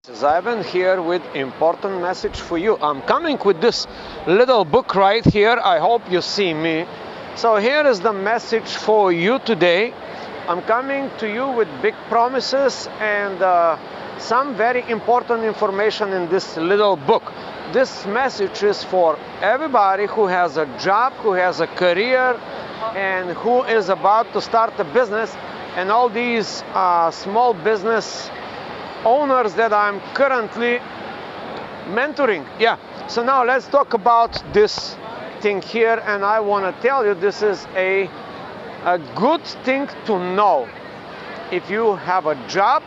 Ivan here with important message for you. I'm coming with this little book right here. I hope you see me. So here is the message for you today. I'm coming to you with big promises and some very important information in this little book. This message is for everybody who has a job, who has a career, and who is about to start a business, and all these small business owners that I'm currently mentoring. Yeah, so now let's talk about this thing here, and I want to tell you this is a good thing to know if you have a job,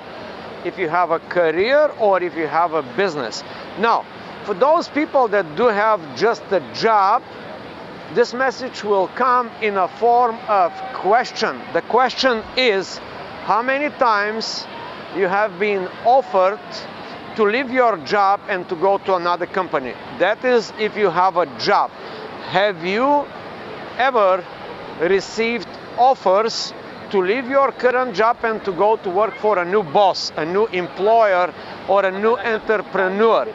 if you have a career, or if you have a business. Now, for those people that do have just a job, this message will come in a form of question. The question is, how many times you have been offered to leave your job and to go to another company? That is, if you have a job. Have you ever received offers to leave your current job and to go to work for a new boss, a new employer, or a new entrepreneur?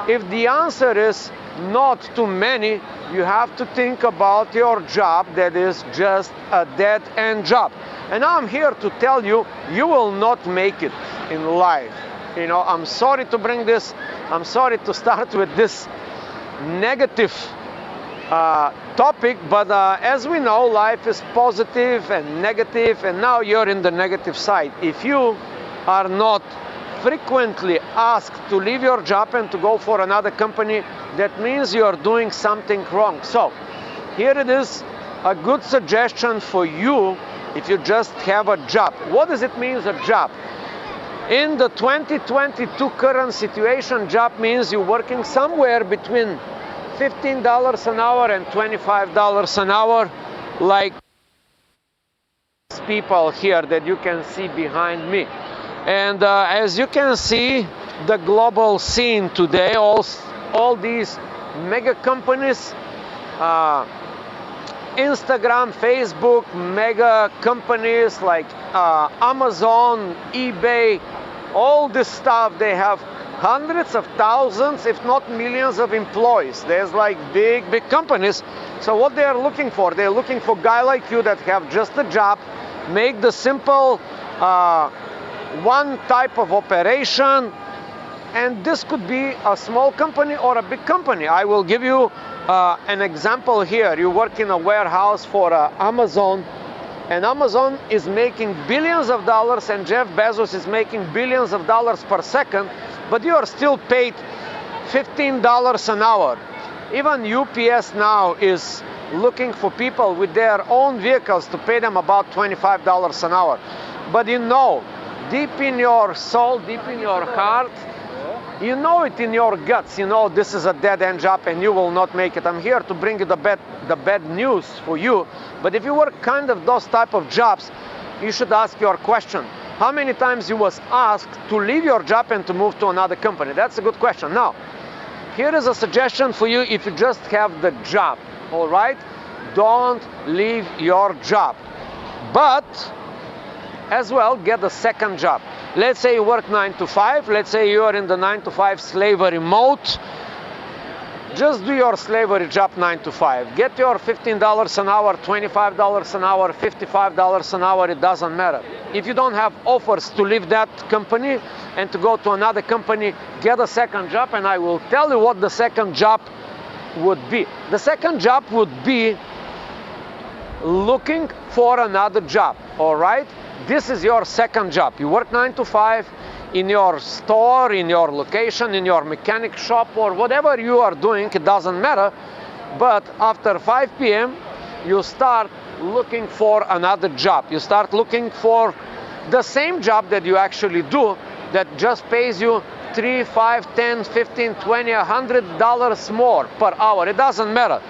If the answer is not too many, you have to think about your job that is just a dead-end job. And now I'm here to tell you, you will not make it in life. You know, I'm sorry to bring this, I'm sorry to start with this negative topic, but as we know, life is positive and negative, and now you're in the negative side. If you are not frequently asked to leave your job and to go for another company, that means you're doing something wrong. So here it is, a good suggestion for you if you just have a job. What does it mean, a job? In the 2022 current situation, job means you're working somewhere between $15 an hour and $25 an hour, like people here that you can see behind me. And as you can see, the global scene today, all these mega companies, Instagram, Facebook, mega companies like Amazon, eBay, all this stuff, they have hundreds of thousands, if not millions of employees. There's like big companies. So what they are looking for, they're looking for a guy like you that have just a job, make the simple one type of operation, and this could be a small company or a big company. I will give you an example here. You work in a warehouse for Amazon, and Amazon is making billions of dollars, and Jeff Bezos is making billions of dollars per second, but you are still paid $15 an hour. Even UPS now is looking for people with their own vehicles to pay them about $25 an hour. But you know, deep in your soul, deep in your heart, you know it in your guts, you know this is a dead-end job and you will not make it. I'm here to bring you the bad news for you. But if you work kind of those type of jobs, you should ask your question. How many times you was asked to leave your job and to move to another company? That's a good question. Now, here is a suggestion for you if you just have the job, all right? Don't leave your job. But as well, get a second job. Let's say you work 9 to 5. Let's say you are in the 9 to 5 slavery mode. Just do your slavery job 9 to 5. Get your $15 an hour, $25 an hour, $55 an hour, it doesn't matter. If you don't have offers to leave that company and to go to another company, get a second job, and I will tell you what the second job would be. The second job would be looking for another job, all right? This is your second job. You work 9 to 5 in your store, in your location, in your mechanic shop, or whatever you are doing, it doesn't matter. But after 5 p.m., you start looking for another job. You start looking for the same job that you actually do, that just pays you $3, $5, $10, $15, $20, $100 more per hour. It doesn't matter.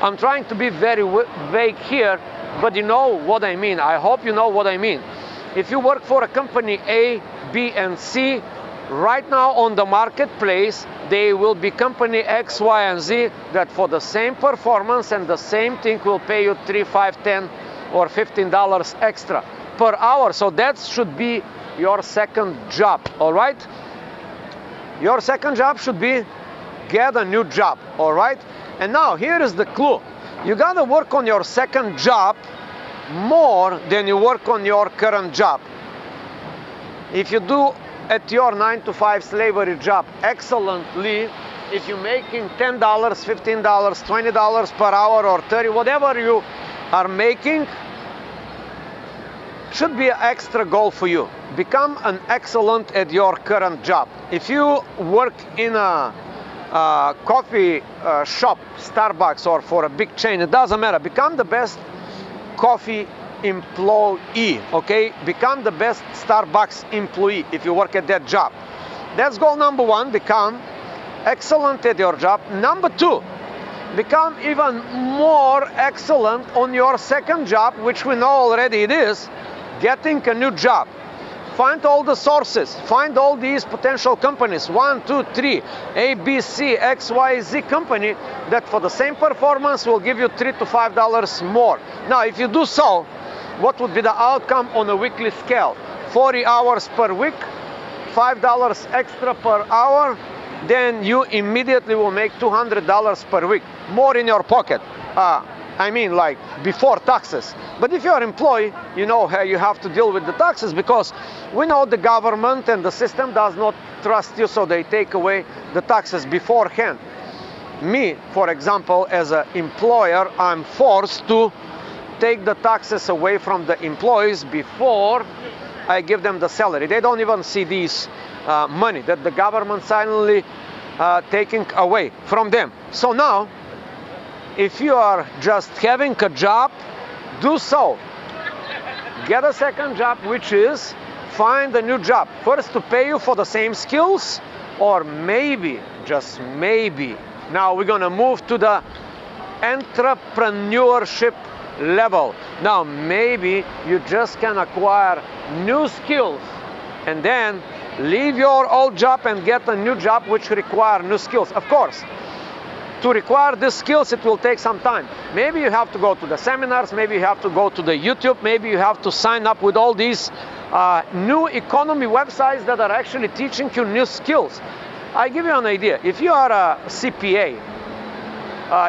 I'm trying to be very vague here, but you know what I mean. I hope you know what I mean. If you work for a company A, B, and C, right now on the marketplace, they will be company X, Y, and Z that for the same performance and the same thing will pay you $3, $5, $10, or $15 extra per hour. So that should be your second job, all right? Your second job should be get a new job, all right? And now here is the clue. You gotta work on your second job more than you work on your current job. If you do at your 9-to-5 slavery job excellently, if you're making $10, $15, $20 per hour or 30, whatever you are making, should be an extra goal for you. Become an excellent at your current job. If you work in a coffee shop, Starbucks, or for a big chain, it doesn't matter. Become the best coffee employee, okay? Become the best Starbucks employee if you work at that job. That's goal number one, become excellent at your job. Number two, become even more excellent on your second job, which we know already it is, getting a new job. Find all the sources, find all these potential companies, 1, 2, 3, A, B, C, X, Y, Z company that for the same performance will give you $3 to $5 more. Now, if you do so, what would be the outcome on a weekly scale? 40 hours per week, $5 extra per hour, then you immediately will make $200 per week, more in your pocket. I mean, like before taxes. But if you're an employee, you know how you have to deal with the taxes, because we know the government and the system does not trust you, so they take away the taxes beforehand. Me, for example, as an employer, I'm forced to take the taxes away from the employees before I give them the salary. They don't even see these money that the government silently taking away from them. So now, if you are just having a job, do so. Get a second job, which is find a new job. First to pay you for the same skills, or maybe, just maybe, now we're gonna move to the entrepreneurship level. Now maybe you just can acquire new skills and then leave your old job and get a new job which require new skills. Of course, to require these skills, it will take some time. Maybe you have to go to the seminars, maybe you have to go to the YouTube, maybe you have to sign up with all these new economy websites that are actually teaching you new skills. I give you an idea. If you are a CPA,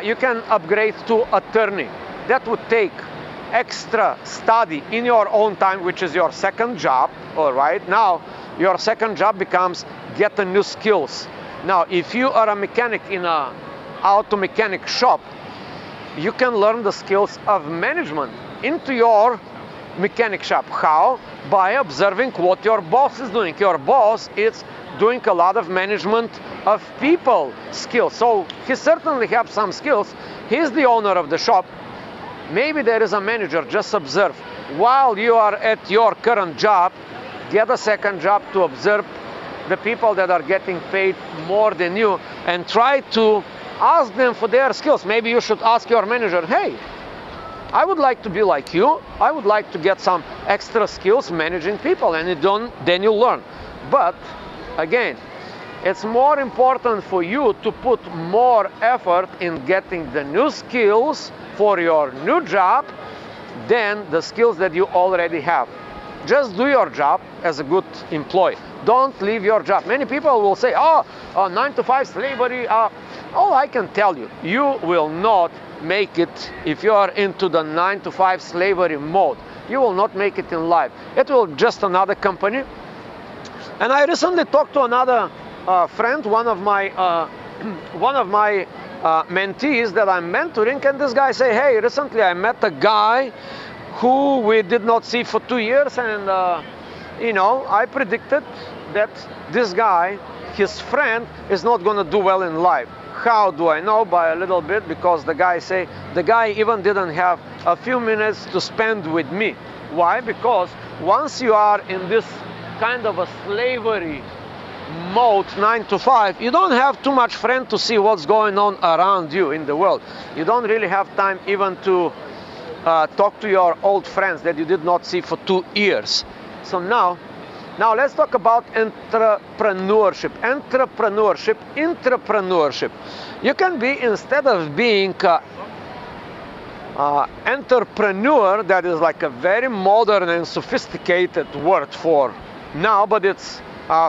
you can upgrade to attorney. That would take extra study in your own time, which is your second job, all right? Now, your second job becomes get the new skills. Now, if you are a mechanic in a auto mechanic shop, you can learn the skills of management into your mechanic shop. How? By observing what your boss is doing. Your boss is doing a lot of management of people skills. So he certainly has some skills. He's the owner of the shop. Maybe there is a manager. Just observe. While you are at your current job, get a second job to observe the people that are getting paid more than you and try to ask them for their skills. Maybe you should ask your manager, hey, I would like to be like you. I would like to get some extra skills managing people, and then you learn. But again, it's more important for you to put more effort in getting the new skills for your new job than the skills that you already have. Just do your job as a good employee. Don't leave your job. Many people will say, 9-to-5 slavery. All I can tell you, you will not make it if you are into the 9-to-5 slavery mode. You will not make it in life. It will just another company. And I recently talked to another friend, one of my mentees that I'm mentoring, and this guy say, hey, recently I met a guy who we did not see for 2 years, and I predicted that this guy, his friend, is not going to do well in life. How do I know? By a little bit, because the guy even didn't have a few minutes to spend with me. Why? Because once you are in this kind of a slavery mode, 9-to-5, you don't have too much friend to see what's going on around you in the world. You don't really have time even to talk to your old friends that you did not see for 2 years. So now let's talk about entrepreneurship. Entrepreneurship. You can be, instead of being entrepreneur, that is like a very modern and sophisticated word for now, but it's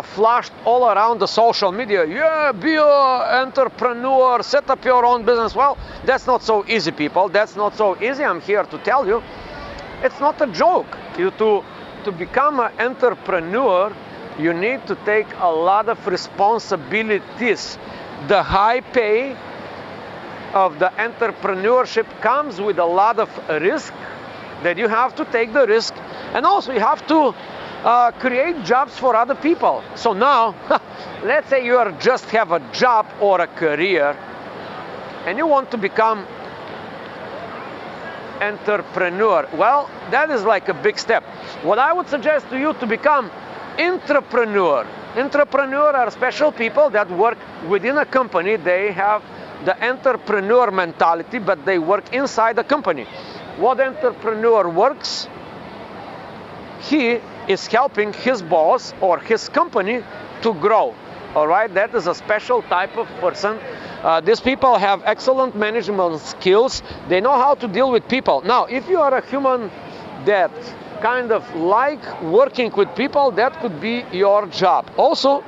flashed all around the social media. Yeah, be an entrepreneur, set up your own business. Well, that's not so easy, people. That's not so easy. I'm here to tell you, it's not a joke. To become an entrepreneur, you need to take a lot of responsibilities. The high pay of the entrepreneurship comes with a lot of risk, that you have to take the risk, and also you have to create jobs for other people. So now, let's say you just have a job or a career, and you want to become entrepreneur. Well, that is like a big step. What I would suggest to you to become entrepreneur. Entrepreneur are special people that work within a company. They have the entrepreneur mentality, but they work inside the company. What entrepreneur works? He is helping his boss or his company to grow. All right, that is a special type of person. These people have excellent management skills. They know how to deal with people. Now, if you are a human that kind of like working with people, that could be your job. Also,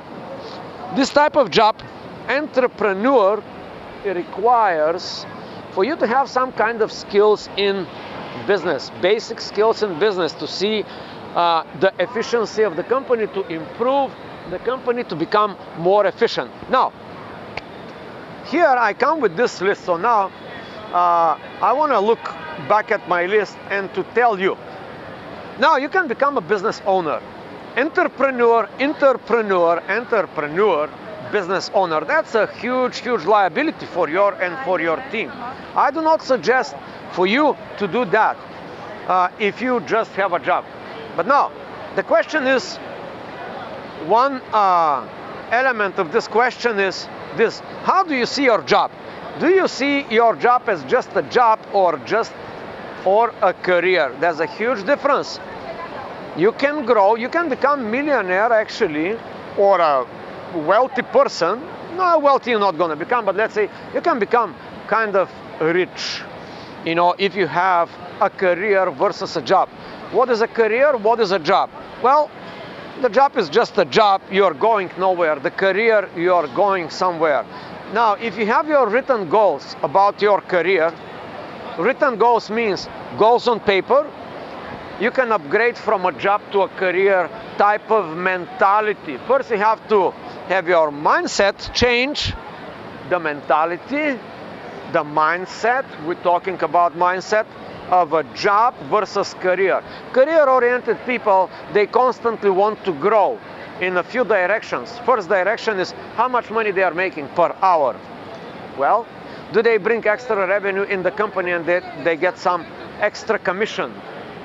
this type of job, entrepreneur, it requires for you to have some kind of skills in business, basic skills in business, to see the efficiency of the company, to improve the company, to become more efficient. Now, here I come with this list. So now I want to look back at my list and to tell you. Now you can become a business owner, entrepreneur, business owner. That's a huge liability for your team. I do not suggest for you to do that if you just have a job. But now the question is, one element of this question is this: how do you see your job? Do you see your job as just a job or a career? There's a huge difference. You can grow, you can become millionaire actually, or a wealthy person. No, wealthy you're not going to become, but let's say you can become kind of rich, you know, if you have a career versus a job. What is a career? What is a job? Well, the job is just a job. You're going nowhere. The career, you're going somewhere. Now, if you have your written goals about your career, written goals means goals on paper. You can upgrade from a job to a career type of mentality. First, you have to have your mindset change, the mentality, the mindset. We're talking about mindset of a job versus career. Career-oriented people, they constantly want to grow in a few directions. First direction is how much money they are making per hour. Well, do they bring extra revenue in the company and they get some extra commission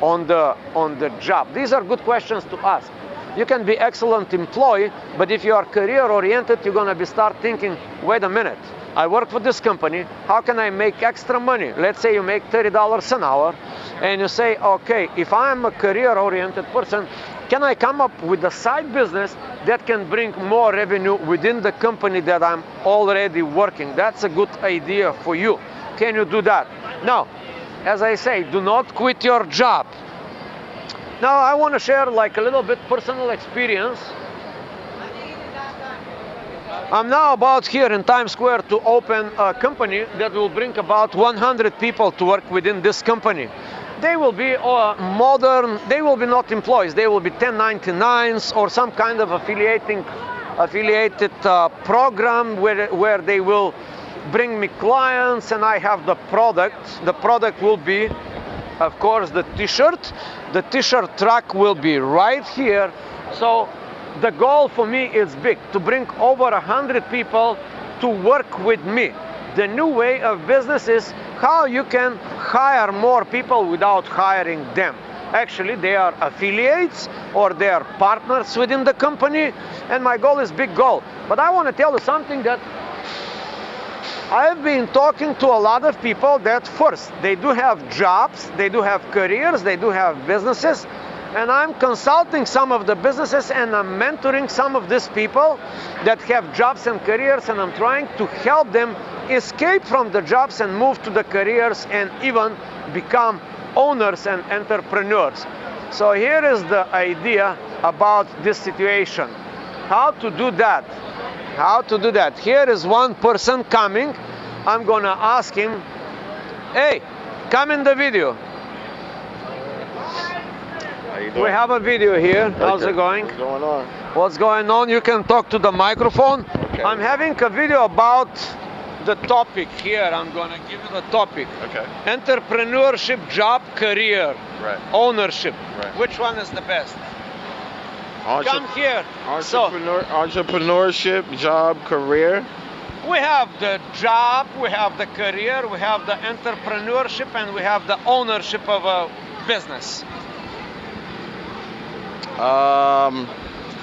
on the job? These are good questions to ask. You can be excellent employee, but if you are career-oriented, you're gonna start thinking, wait a minute, I work for this company, how can I make extra money? Let's say you make $30 an hour, and you say, okay, if I'm a career-oriented person, can I come up with a side business that can bring more revenue within the company that I'm already working? That's a good idea for you. Can you do that? Now, as I say, do not quit your job. Now, I want to share like a little bit personal experience. I'm now about here in Times Square to open a company that will bring about 100 people to work within this company. They will be they will be not employees, they will be 1099s or some kind of affiliated program where they will bring me clients and I have the product. The product will be, of course, the t-shirt. The t-shirt truck will be right here. So the goal for me is big, to bring over 100 people to work with me. The new way of business is how you can hire more people without hiring them. Actually, they are affiliates or they are partners within the company, and my goal is big goal. But I want to tell you something, that I've been talking to a lot of people that first, they do have jobs, they do have careers, they do have businesses, and I'm consulting some of the businesses and I'm mentoring some of these people that have jobs and careers, and I'm trying to help them escape from the jobs and move to the careers and even become owners and entrepreneurs. So here is the idea about this situation. how to do that. How to do that. Here is one person coming. I'm gonna ask him, hey, come in the video. How you doing? We have a video here. How's it going? What's going on? What's going on? You can talk to the microphone. Okay. I'm having a video about the topic here. I'm gonna give you the topic. Okay. Entrepreneurship, job, career, Right. ownership. Right. Which one is the best? Entre- Come here. So entrepreneurship, job, career. we have the job, we have the career, we have the entrepreneurship, and we have the ownership of a business.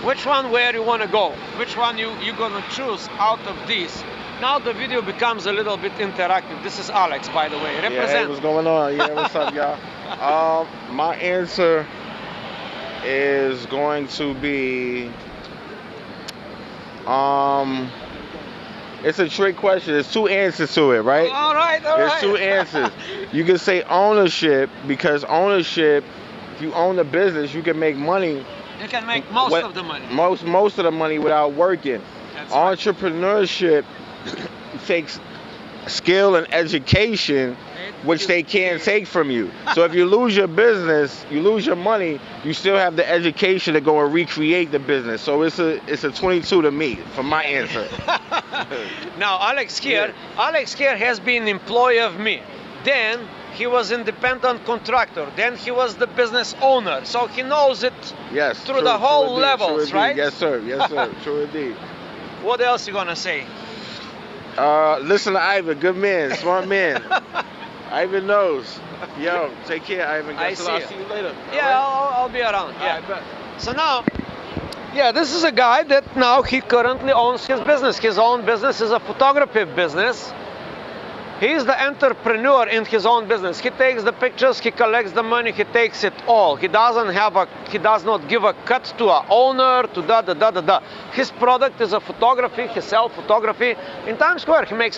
Which one where you want to go? Which one you're gonna choose out of these? Now the video becomes a little bit interactive. This is Alex, by the way. Yeah, hey, Represent. what's going on? Yeah, what's up, y'all? My answer is going to be, it's a trick question. There's two answers to it, right? All right. There's two answers. You can say ownership, because ownership, if you own a business, you can make money. You can make most of the money. Most of the money without working. That's right. Entrepreneurship takes skill and education, which they can't take from you. So if you lose your business, you lose your money, you still have the education to go and recreate the business. So it's a 22 to me for my answer. Now Alex here has been employee of me. Then he was independent contractor. Then he was the business owner. So he knows it Yes. through the whole levels, true right? indeed. Yes, sir. Yes, sir. True indeed. What else you gonna say? Listen to Ivan, good man, smart man. Ivan knows. Yo, take care, Ivan. I Guess see I'll you. see you later. Yeah, I'll be around. Yeah. So now, yeah, this is a guy that now he currently owns his business. His own business is a photography business. He's the entrepreneur in his own business. He takes the pictures, he collects the money, he takes it all. He does not give a cut to a owner, to da. His product is a photography. He sells photography in Times Square. He makes